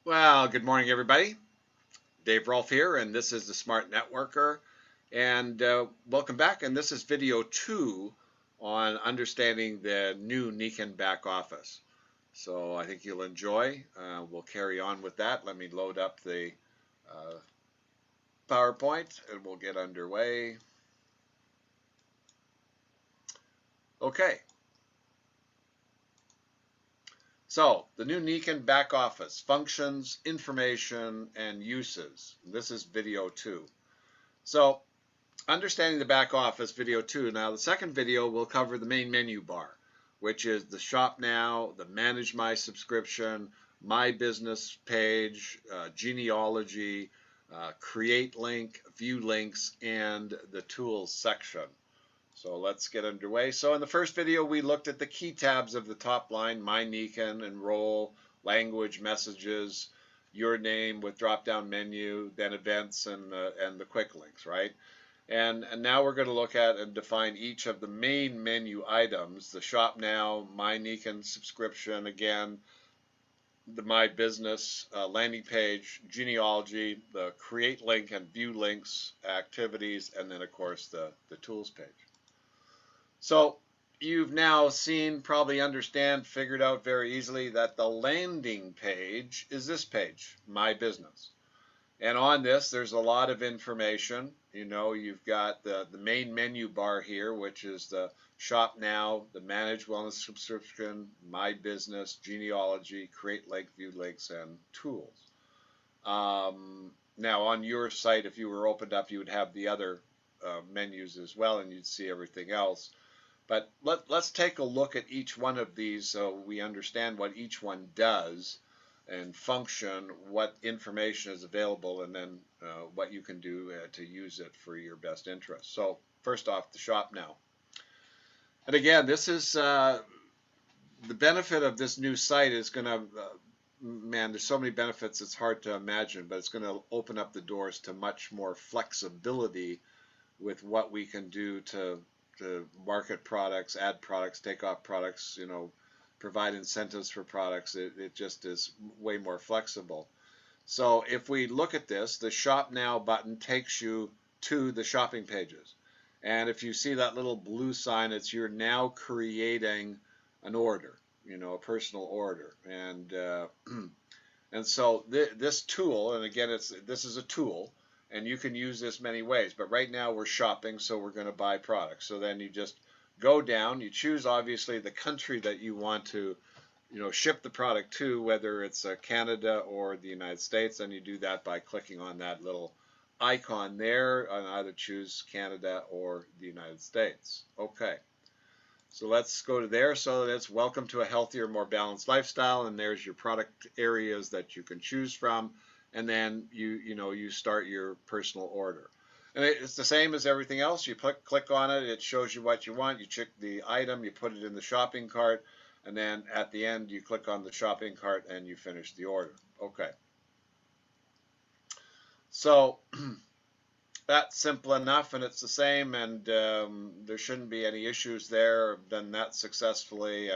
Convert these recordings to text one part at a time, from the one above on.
Well, good morning, everybody. Dave Rolfe here, and this is the Smart Networker. And welcome back. And this is video 2 on understanding the new Nikan back office. So I think you'll enjoy. We'll carry on with that. Let me load up the uh, PowerPoint, and we'll get underway. Okay. So the new Nikan back office functions, information, and uses. This is video 2. So understanding the back office, video 2. Now the second video will cover the main menu bar, which is the shop now, the manage my subscription, my business page, genealogy, create link, view links, and the tools section. So let's get underway. So in the first video, we looked at the key tabs of the top line: My Nikan, Enroll, Language, Messages, Your Name with drop-down menu, then Events and the quick links, right? And now we're going to look at and define each of the main menu items: the Shop Now, My Nikan subscription, again, the My Business landing page, genealogy, the create link and view links activities, and then of course the tools page. So you've now seen, probably understand, figured out very easily that the landing page is this page, My Business. And on this, there's a lot of information. You've got the main menu bar here, which is the Shop Now, the Manage Wellness Subscription, My Business, Genealogy, Create Link, View Links, and Tools. Now, on your site, if you were opened up, you would have the other menus as well, and you'd see everything else. But let's take a look at each one of these so we understand what each one does and function, what information is available, and then what you can do to use it for your best interest. So first off, the Shop Now. And again, this is the benefit of this new site is going to, man, there's so many benefits it's hard to imagine, but it's going to open up the doors to much more flexibility with what we can do to market products, add products, take off products, provide incentives for products. It just is way more flexible. So if we look at this, the Shop Now button takes you to the shopping pages. And if you see that little blue sign, it's you're now creating an order, a personal order. And so this tool, and again, this is a tool, and you can use this many ways. But right now we're shopping, so we're going to buy products. So then you just go down, you choose obviously the country that you want to ship the product to, whether it's Canada or the United States, and you do that by clicking on that little icon there and either choose Canada or the United States. Okay, so let's go to there. So that's welcome to a healthier, more balanced lifestyle, and there's your product areas that you can choose from, and then you start your personal order. And it's the same as everything else. You click on it, it shows you what you want, you check the item, you put it in the shopping cart, and then at the end you click on the shopping cart and you finish the order. Okay. So that's simple enough, and it's the same, and there shouldn't be any issues there. I've done that successfully,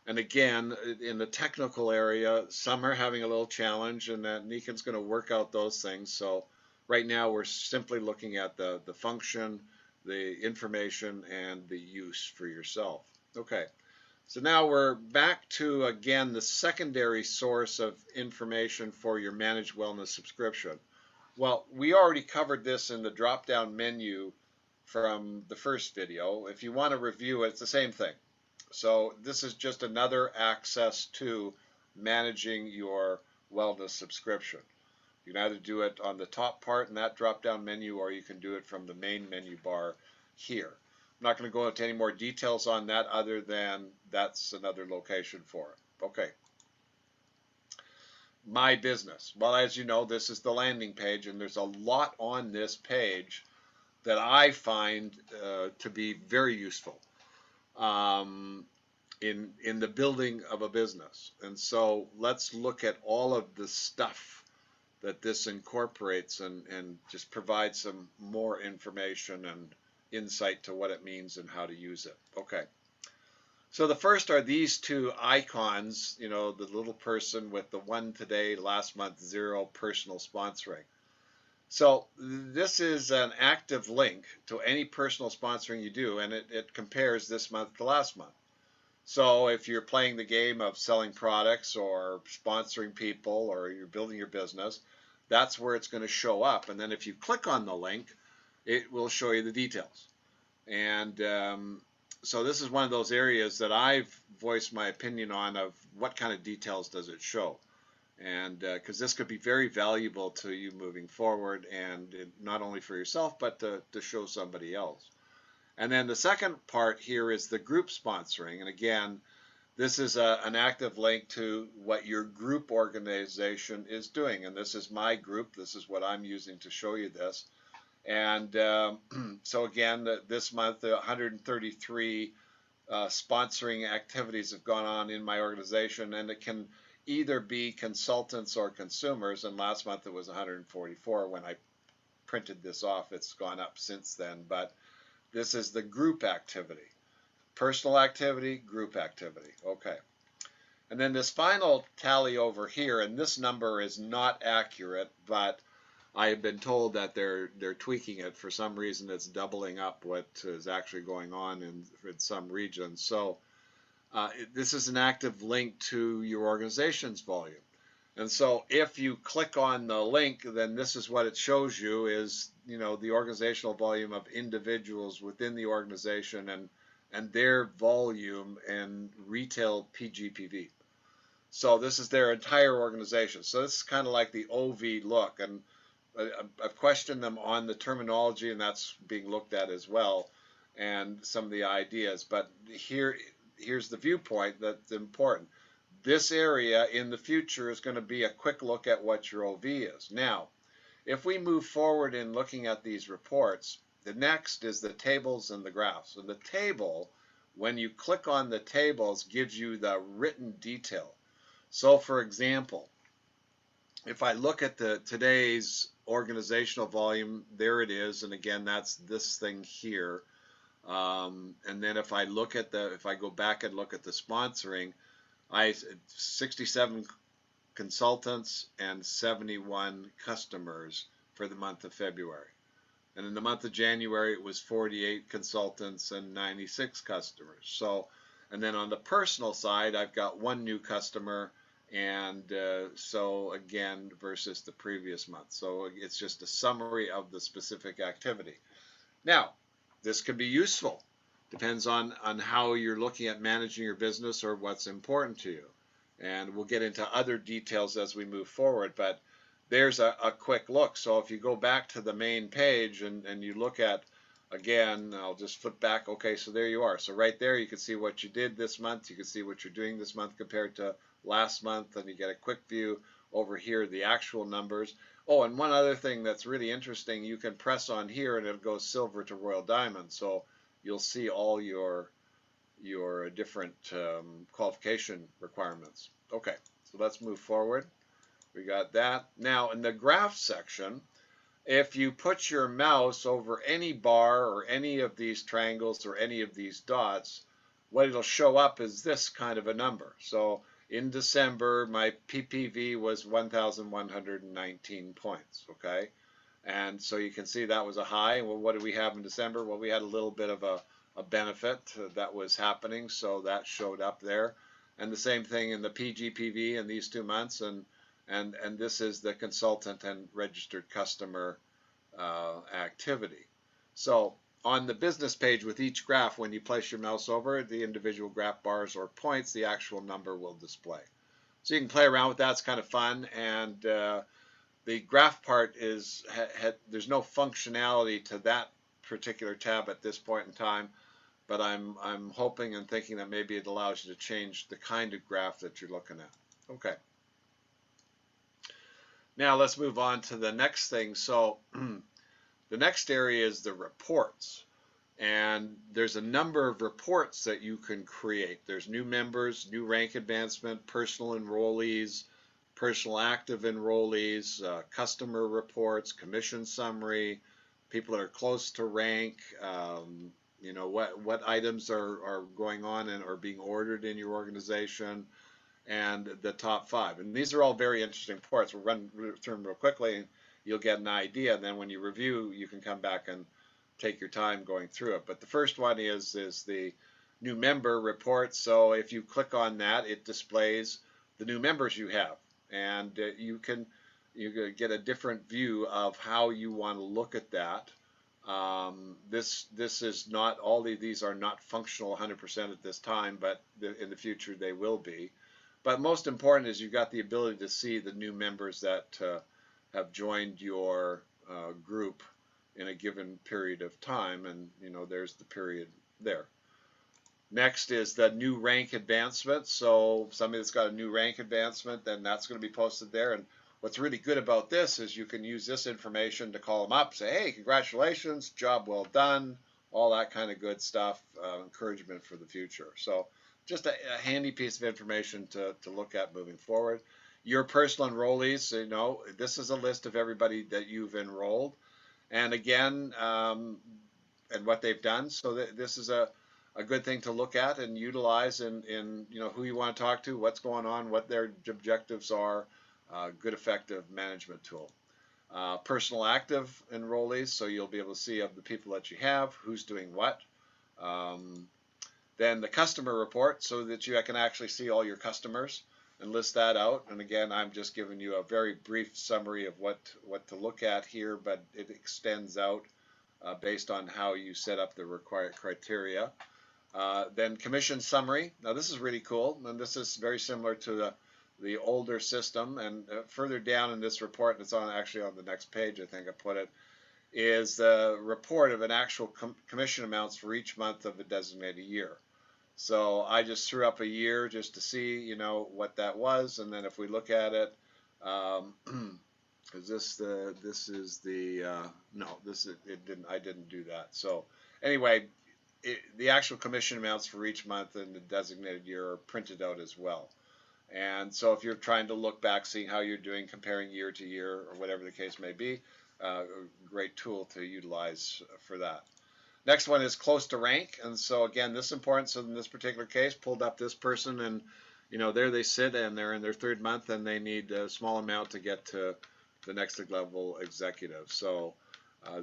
and again, in the technical area, some are having a little challenge, and that Nikan's going to work out those things. So right now we're simply looking at the function, the information, and the use for yourself. Okay, so now we're back to, again, the secondary source of information for your Managed Wellness subscription. Well, we already covered this in the drop-down menu from the first video. If you want to review it, it's the same thing. So this is just another access to managing your wellness subscription. You can either do it on the top part in that drop-down menu, or you can do it from the main menu bar here. I'm not going to go into any more details on that other than that's another location for it. Okay. My Business. Well, as you know, this is the landing page, and there's a lot on this page that I find to be very useful in the building of a business. And so let's look at all of the stuff that this incorporates and just provide some more information and insight to what it means and how to use it. Okay. So the first are these two icons, you know, the little person with the 1 today, last month 0 personal sponsoring. So this is an active link to any personal sponsoring you do, and it compares this month to last month. So if you're playing the game of selling products or sponsoring people or you're building your business, that's where it's going to show up. And then if you click on the link, it will show you the details. And so this is one of those areas that I've voiced my opinion on of what kind of details does it show. And because this could be very valuable to you moving forward, and not only for yourself, but to show somebody else. And then the second part here is the group sponsoring. And again, this is an active link to what your group organization is doing. And this is my group. This is what I'm using to show you this. And so again, this month, 133 sponsoring activities have gone on in my organization, and it can either be consultants or consumers. And last month it was 144 when I printed this off. It's gone up since then, but this is the group activity. Personal activity, group activity. Okay. And then this final tally over here, and this number is not accurate, but I have been told that they're tweaking it. For some reason, it's doubling up what is actually going on in some regions. So this is an active link to your organization's volume. And so if you click on the link, then this is what it shows you is, you know, the organizational volume of individuals within the organization and their volume and retail PGPV. So this is their entire organization. So this is kind of like the OV look. And I've questioned them on the terminology, and that's being looked at as well, and some of the ideas. But here's the viewpoint that's important. This area in the future is going to be a quick look at what your OV is. Now, if we move forward in looking at these reports, the next is the tables and the graphs. And the table, when you click on the tables, gives you the written detail. So for example, if I look at today's organizational volume, there it is. And again, that's this thing here. And then if I go back and look at the sponsoring, 67 consultants and 71 customers for the month of February. And in the month of January, it was 48 consultants and 96 customers. So, and then on the personal side, I've got 1 new customer, and so again, versus the previous month. So it's just a summary of the specific activity. Now, this could be useful. Depends on how you're looking at managing your business or what's important to you. And we'll get into other details as we move forward, but there's a quick look. So if you go back to the main page and you look at, again, I'll just flip back. Okay, so there you are. So right there, you can see what you did this month. You can see what you're doing this month compared to last month, and you get a quick view over here, the actual numbers. Oh, and one other thing that's really interesting, you can press on here and it'll go silver to royal diamond. So you'll see all your different qualification requirements. Okay, so let's move forward. We got that. Now in the graph section, if you put your mouse over any bar or any of these triangles or any of these dots, what it'll show up is this kind of a number. So in December, my PPV was 1,119 points, okay? And so you can see that was a high. Well, what did we have in December? Well, we had a little bit of a benefit that was happening, so that showed up there. And the same thing in the PGPV in these 2 months, and this is the consultant and registered customer activity. So on the business page with each graph, when you place your mouse over the individual graph bars or points, the actual number will display. So you can play around with that. It's kind of fun. And the graph part is, there's no functionality to that particular tab at this point in time, but I'm hoping and thinking that maybe it allows you to change the kind of graph that you're looking at. Okay. Now let's move on to the next thing. So the next area is the reports. And there's a number of reports that you can create. There's new members, new rank advancement, personal enrollees, personal active enrollees, customer reports, commission summary, people that are close to rank, You know, what items are going on and are being ordered in your organization, and the top 5. And these are all very interesting reports. We'll run through them real quickly, and you'll get an idea. And then when you review, you can come back and take your time going through it. But the first one is the new member report. So if you click on that, it displays the new members you have, and you can get a different view of how you want to look at that. This is not, all of these are not functional 100% at this time, but in the future they will be. But most important is you've got the ability to see the new members that have joined your group in a given period of time, and you know, there's the period there. Next is the new rank advancement. So somebody that's got a new rank advancement, then that's going to be posted there. And what's really good about this is you can use this information to call them up, say, hey, congratulations, job well done, all that kind of good stuff, encouragement for the future. So just a handy piece of information to look at moving forward. Your personal enrollees, you know, this is a list of everybody that you've enrolled, and again, and what they've done. So this is a good thing to look at and utilize in you know, who you want to talk to, what's going on, what their objectives are. Good effective management tool. Personal active enrollees, so you'll be able to see of the people that you have, who's doing what. Then the customer report, so that you can actually see all your customers and list that out. And again, I'm just giving you a very brief summary of what to look at here, but it extends out based on how you set up the required criteria. Then commission summary. Now this is really cool, and this is very similar to the older system. And further down in this report, and it's actually on the next page, I think I put it, is the report of an actual commission amounts for each month of a designated year. So I just threw up a year just to see, you know, what that was, and then if we look at it, is this no, I didn't do that. So anyway, the actual commission amounts for each month in the designated year are printed out as well. And so if you're trying to look back, seeing how you're doing, comparing year to year, or whatever the case may be, a great tool to utilize for that. Next one is close to rank, and so again, this is important. So in this particular case, pulled up this person, and you know, there they sit, and they're in their 3rd month, and they need a small amount to get to the next level executive. So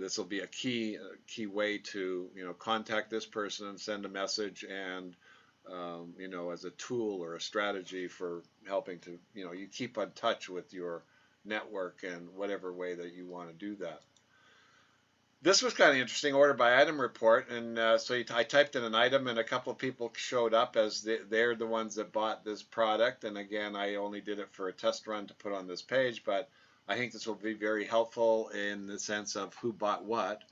this will be a key way to, you know, contact this person and send a message, and you know, as a tool or a strategy for helping to, you know, you keep in touch with your network and whatever way that you want to do that. This was kind of interesting, order by item report, and so I typed in an item, and a couple of people showed up as they're the ones that bought this product. And again, I only did it for a test run to put on this page, but I think this will be very helpful in the sense of who bought what,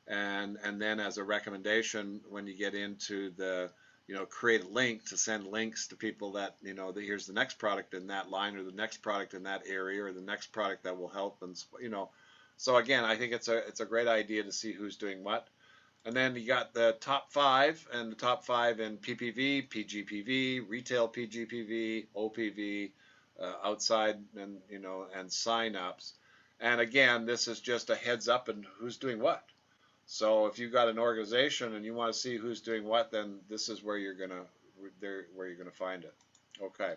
and then as a recommendation when you get into the, you know, create a link to send links to people that, you know, here's the next product in that line, or the next product in that area, or the next product that will help, and you know. So again, I think it's a great idea to see who's doing what. And then you got the top 5, and the top 5 in PPV, PGPV, retail PGPV, OPV, outside, and you know, and sign-ups. And again, this is just a heads up and who's doing what. So if you've got an organization and you want to see who's doing what, then this is where you're gonna find it. Okay.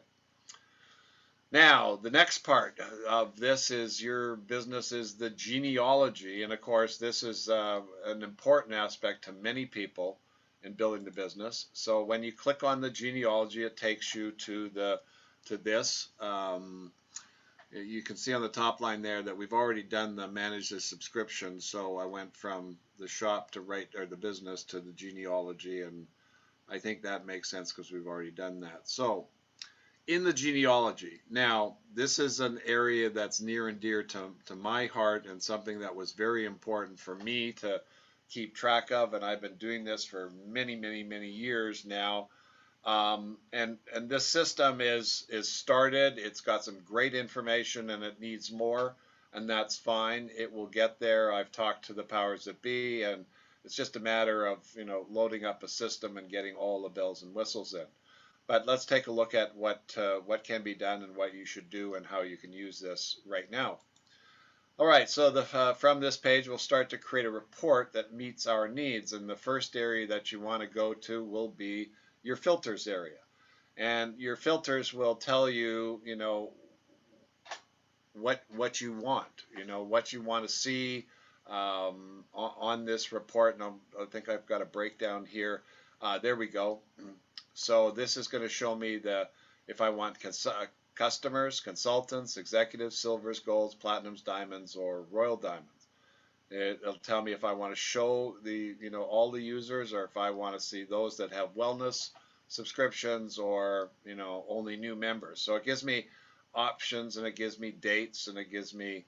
Now, the next part of this is your business is the genealogy, and of course, this is an important aspect to many people in building the business. So when you click on the genealogy, it takes you to this. You can see on the top line there that we've already done the manage the subscription. So I went from the shop to the business to the genealogy, and I think that makes sense because we've already done that. So in the genealogy, now this is an area that's near and dear to my heart, and something that was very important for me to keep track of, and I've been doing this for many years now. And this system is started. It's got some great information, and it needs more, and that's fine. It will get there. I've talked to the powers that be, and it's just a matter of, you know, loading up a system and getting all the bells and whistles in. But let's take a look at what can be done and what you should do and how you can use this right now. All right, so from this page, we'll start to create a report that meets our needs. And the first area that you want to go to will be your filters area. And your filters will tell you, what you want, what you want to see on this report. And I think I've got a breakdown here. There we go. So this is going to show me if I want customers, consultants, executives, silvers, golds, platinums, diamonds, or royal diamonds. It'll tell me if I want to show all the users, or if I want to see those that have wellness subscriptions, or only new members. So it gives me options, and it gives me dates, and it gives me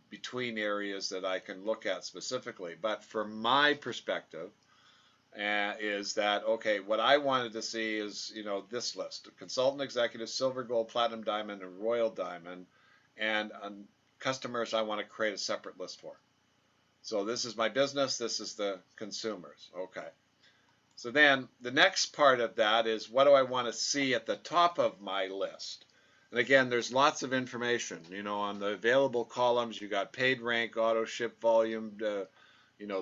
between areas that I can look at specifically. But from my perspective, is that okay? What I wanted to see is this list: consultant, executive, silver, gold, platinum, diamond, and royal diamond, and customers I want to create a separate list for. So this is my business. This is the consumers. Okay. So then the next part of that is, what do I want to see at the top of my list? And again, there's lots of information. On the available columns, you got paid rank, auto ship volume, the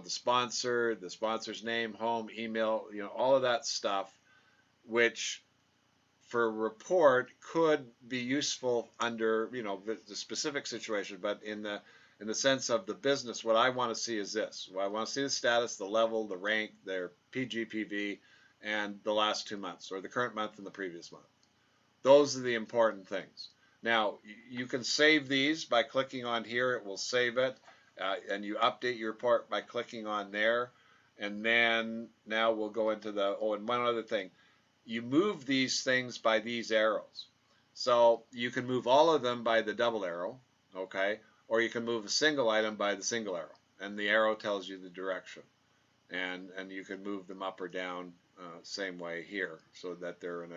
sponsor's name, home, email, all of that stuff, which for a report could be useful under the specific situation. But in the sense of the business, what I want to see is this. Well, I want to see the status, the level, the rank, their PGPV, and the last 2 months, or the current month and the previous month. Those are the important things. Now, you can save these by clicking on here. It will save it. And you update your report by clicking on there. And then now we'll go into and one other thing. You move these things by these arrows. So you can move all of them by the double arrow, okay? Or you can move a single item by the single arrow. And the arrow tells you the direction. And you can move them up or down same way here, so that they're in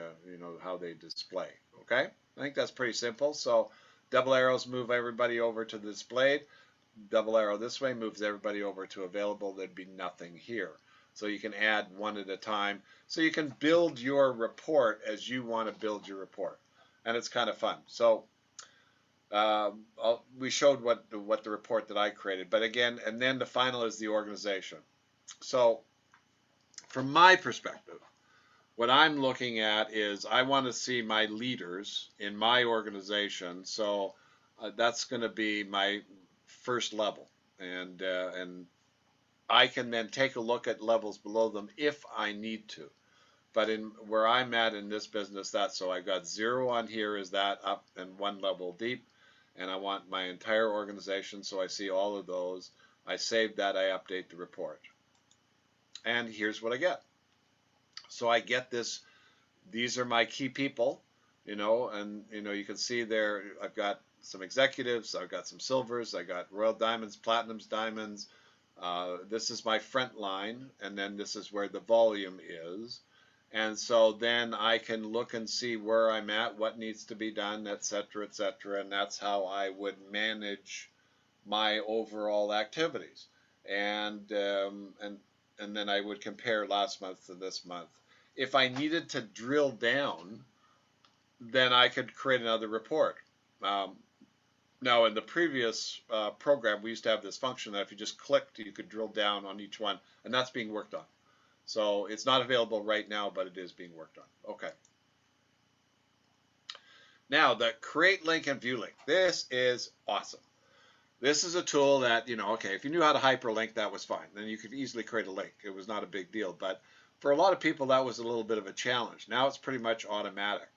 how they display, okay? I think that's pretty simple. So double arrows move everybody over to the displayed. Double arrow this way moves everybody over to available. There'd be nothing here. So you can add one at a time. So you can build your report as you want to build your report. And it's kind of fun. So we showed what the report that I created. But again, and then the final is the organization. So from my perspective, what I'm looking at is I want to see my leaders in my organization. So that's going to be my first level, and I can then take a look at levels below them if I need to. But in where I'm at in this business, that's so I've got 0 on here, is that up and 1 level deep, and I want my entire organization, so I see all of those. I save that, I update the report, and here's what I get. So I get this. These are my key people, and you can see there I've got some executives, I've got some silvers, I got royal diamonds, platinums, diamonds. This is my front line, and then this is where the volume is. And so then I can look and see where I'm at, what needs to be done, etc., etc., and that's how I would manage my overall activities. And then I would compare last month to this month. If I needed to drill down, then I could create another report. Now, in the previous program, we used to have this function that if you just clicked, you could drill down on each one, and that's being worked on. So it's not available right now, but it is being worked on. Okay. Now, the create link and view link. This is awesome. This is a tool that, okay, if you knew how to hyperlink, that was fine. Then you could easily create a link. It was not a big deal. But for a lot of people, that was a little bit of a challenge. Now it's pretty much automatic.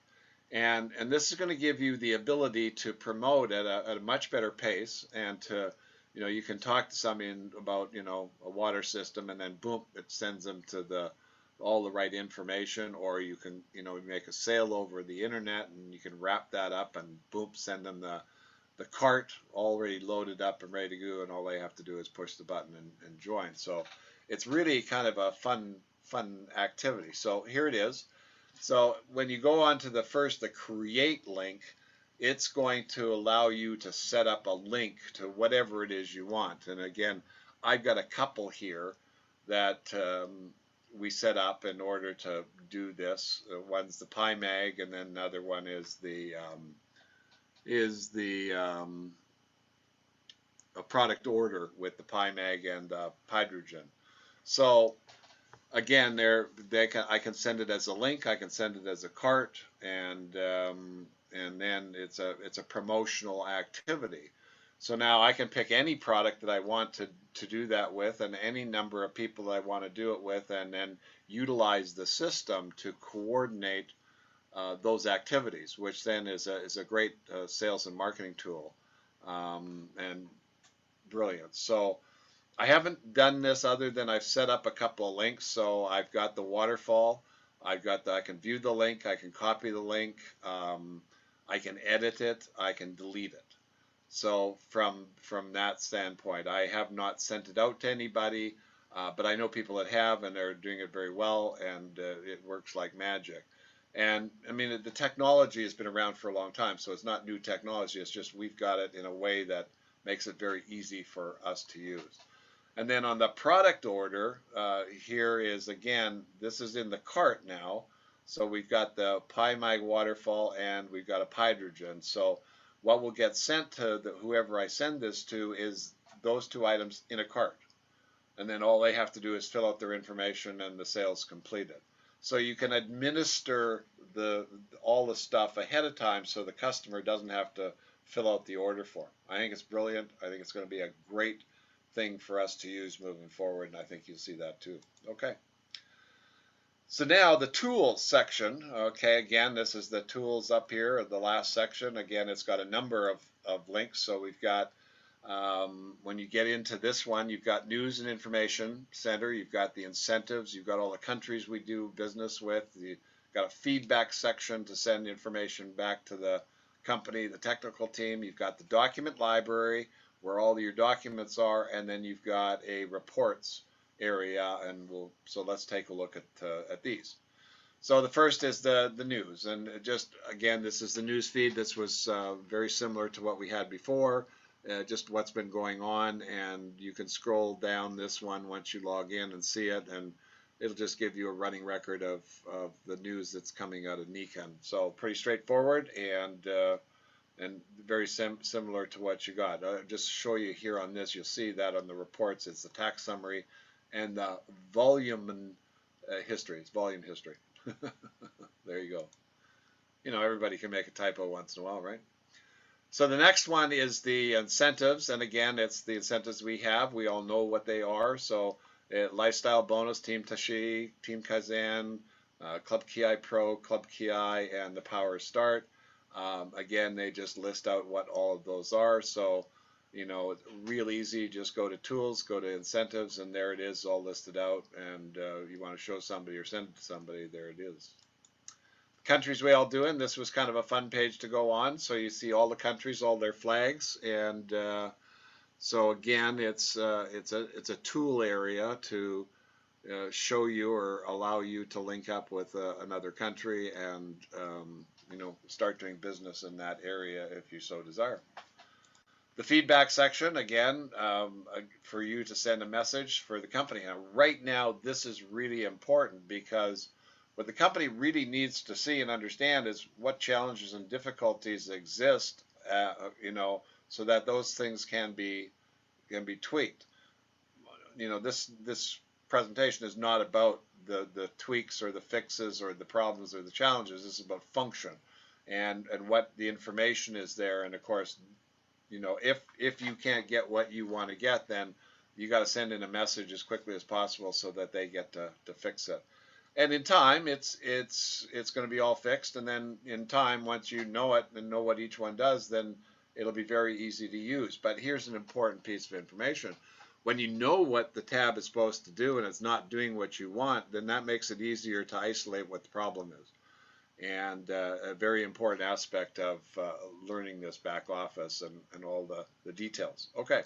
And this is going to give you the ability to promote at a much better pace, and to, you can talk to somebody about, a water system, and then boom, it sends them to all the right information. Or you can, make a sale over the internet, and you can wrap that up and boom, send them the cart already loaded up and ready to go, and all they have to do is push the button and join. So it's really kind of a fun activity. So here it is. So when you go on to the create link, it's going to allow you to set up a link to whatever it is you want. And again, I've got a couple here that we set up in order to do this. One's the Pi Mag, and then another one is the a product order with the PyMag and hydrogen. So again, I can send it as a link, I can send it as a cart, and then it's a promotional activity. So now I can pick any product that I want to do that with, and any number of people that I want to do it with, and then utilize the system to coordinate those activities, which then is a great sales and marketing tool, and brilliant. So I haven't done this other than I've set up a couple of links. So I've got the waterfall. I can view the link. I can copy the link. I can edit it. I can delete it. So from that standpoint, I have not sent it out to anybody, but I know people that have, and they're doing it very well, and it works like magic. And I mean, the technology has been around for a long time, so it's not new technology. It's just we've got it in a way that makes it very easy for us to use. And then on the product order, here is, again, this is in the cart now. So we've got the PyMag waterfall and we've got a hydrogen. So what will get sent to whoever I send this to is those two items in a cart. And then all they have to do is fill out their information and the sale's completed. So you can administer all the stuff ahead of time so the customer doesn't have to fill out the order form. I think it's brilliant. I think it's going to be a great thing for us to use moving forward, and I think you'll see that too. Okay. So now the tools section. Okay, again, this is the tools up here, the last section. Again, it's got a number of links. So we've got, when you get into this one, you've got news and information center. You've got the incentives. You've got all the countries we do business with. You've got a feedback section to send information back to the company, the technical team. You've got the document library where all your documents are, and then you've got a reports area, and so let's take a look at these. So the first is the news, and just again, this is the news feed. This was very similar to what we had before, just what's been going on, and you can scroll down this one once you log in and see it, and it'll just give you a running record of the news that's coming out of Nikon. So pretty straightforward, and very similar to what you got. I'll just show you here on this. You'll see that on the reports, it's the tax summary and the volume history. It's volume history. There you go. You know, everybody can make a typo once in a while, right? So the next one is the incentives, and again, it's the incentives we have. We all know what they are. So Lifestyle Bonus, Team Tashi, Team Kaizen, Club Ki Pro, Club Ki, and the Power Start. Again, they just list out what all of those are. So, you know, it's real easy. Just go to tools, go to incentives, and there it is all listed out. And you want to show somebody or send it to somebody, there it is. Countries we all doing. This was kind of a fun page to go on. So you see all the countries, all their flags, and so again, it's a tool area to show you or allow you to link up with another country and you know, start doing business in that area if you so desire. The feedback section, again, for you to send a message for the company. Now, right now, this is really important because what the company really needs to see and understand is what challenges and difficulties exist, you know, so that those things can be tweaked. You know, this presentation is not about the tweaks or the fixes or the problems or the challenges. This is about function and what the information is there. And of course, you know, if you can't get what you want to get, then you got to send in a message as quickly as possible so that they get to fix it. And in time, it's going to be all fixed. And then in time, once you know it and know what each one does, then it'll be very easy to use. But here's an important piece of information. When you know what the tab is supposed to do and it's not doing what you want, then that makes it easier to isolate what the problem is. And a very important aspect of learning this back office and all the details. Okay.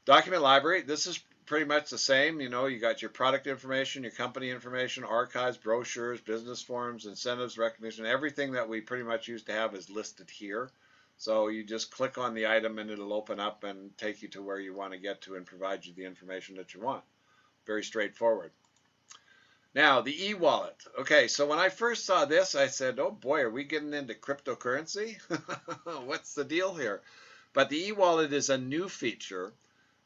Document library. This is pretty much the same. You know, you got your product information, your company information, archives, brochures, business forms, incentives, recognition. Everything that we pretty much used to have is listed here. So you just click on the item and it'll open up and take you to where you want to get to and provide you the information that you want. Very straightforward. Now, the e-wallet. Okay, so when I first saw this, I said, oh boy, are we getting into cryptocurrency? What's the deal here? But the e-wallet is a new feature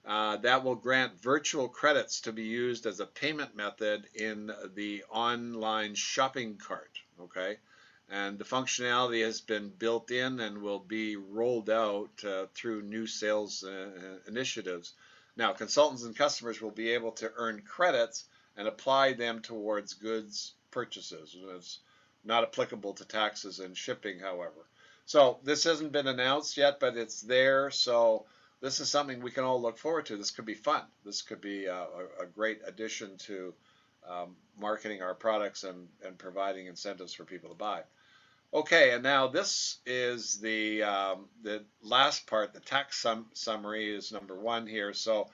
that will grant virtual credits to be used as a payment method in the online shopping cart. Okay, and the functionality has been built in and will be rolled out through new sales initiatives. Now, consultants and customers will be able to earn credits and apply them towards goods purchases. It's not applicable to taxes and shipping, however. So this hasn't been announced yet, but it's there. So this is something we can all look forward to. This could be fun. This could be a great addition to marketing our products and providing incentives for people to buy. Okay, and now this is the last part. The tax summary is number 1 here. So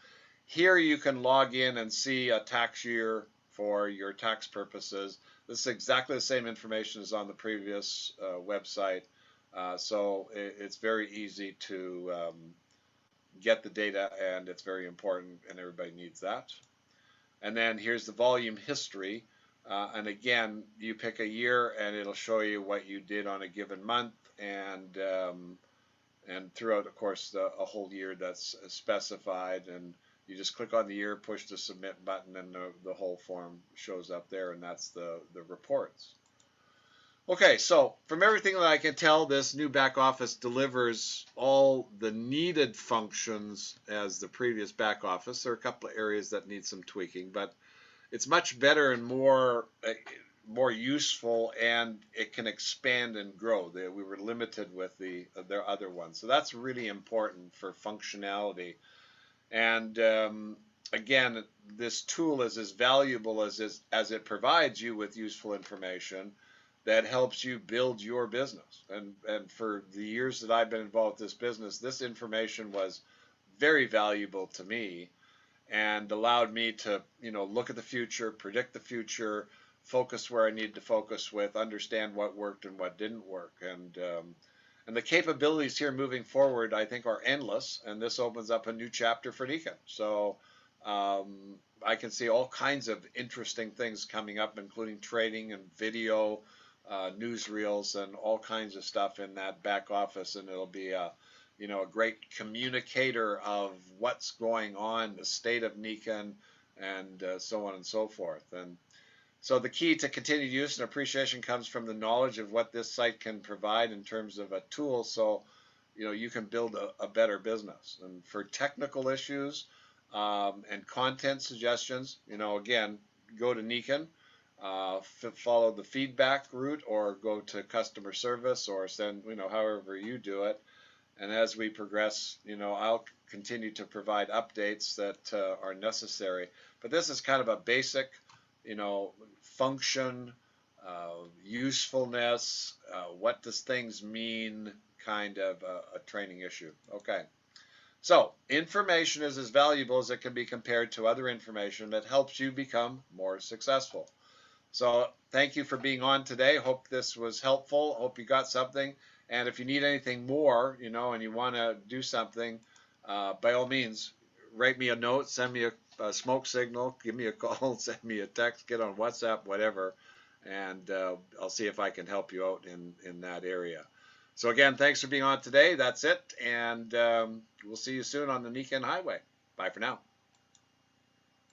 here you can log in and see a tax year for your tax purposes. This is exactly the same information as on the previous website. So it's very easy to get the data, and it's very important, and everybody needs that. And then here's the volume history. And again, you pick a year, and it'll show you what you did on a given month, and throughout, of course, a whole year that's specified. And you just click on the year, push the submit button, and the whole form shows up there, and that's the reports. Okay, so from everything that I can tell, this new back office delivers all the needed functions as the previous back office. There are a couple of areas that need some tweaking, but it's much better and more useful, and it can expand and grow. We were limited with their other ones, so that's really important for functionality. And again, this tool is as valuable as it provides you with useful information that helps you build your business. And for the years that I've been involved with this business, this information was very valuable to me and allowed me to, look at the future, predict the future, focus where I need to focus with, understand what worked and what didn't work. And the capabilities here moving forward, I think, are endless, and this opens up a new chapter for Nikon. So I can see all kinds of interesting things coming up, including trading and video, newsreels, and all kinds of stuff in that back office, and it'll be a great communicator of what's going on, the state of Nikon, and so on and so forth. And so the key to continued use and appreciation comes from the knowledge of what this site can provide in terms of a tool, so you can build a better business. And for technical issues and content suggestions, again, go to Nikon. Follow the feedback route, or go to customer service, or send, however you do it. And as we progress, I'll continue to provide updates that are necessary. But this is kind of a basic, function, usefulness, what does things mean, kind of a training issue. Okay. So information is as valuable as it can be compared to other information that helps you become more successful. So thank you for being on today. Hope this was helpful. Hope you got something. And if you need anything more, and you want to do something, by all means, write me a note, send me a smoke signal, give me a call, send me a text, get on WhatsApp, whatever, and I'll see if I can help you out in that area. So again, thanks for being on today. That's it, and we'll see you soon on the Nikon Highway. Bye for now.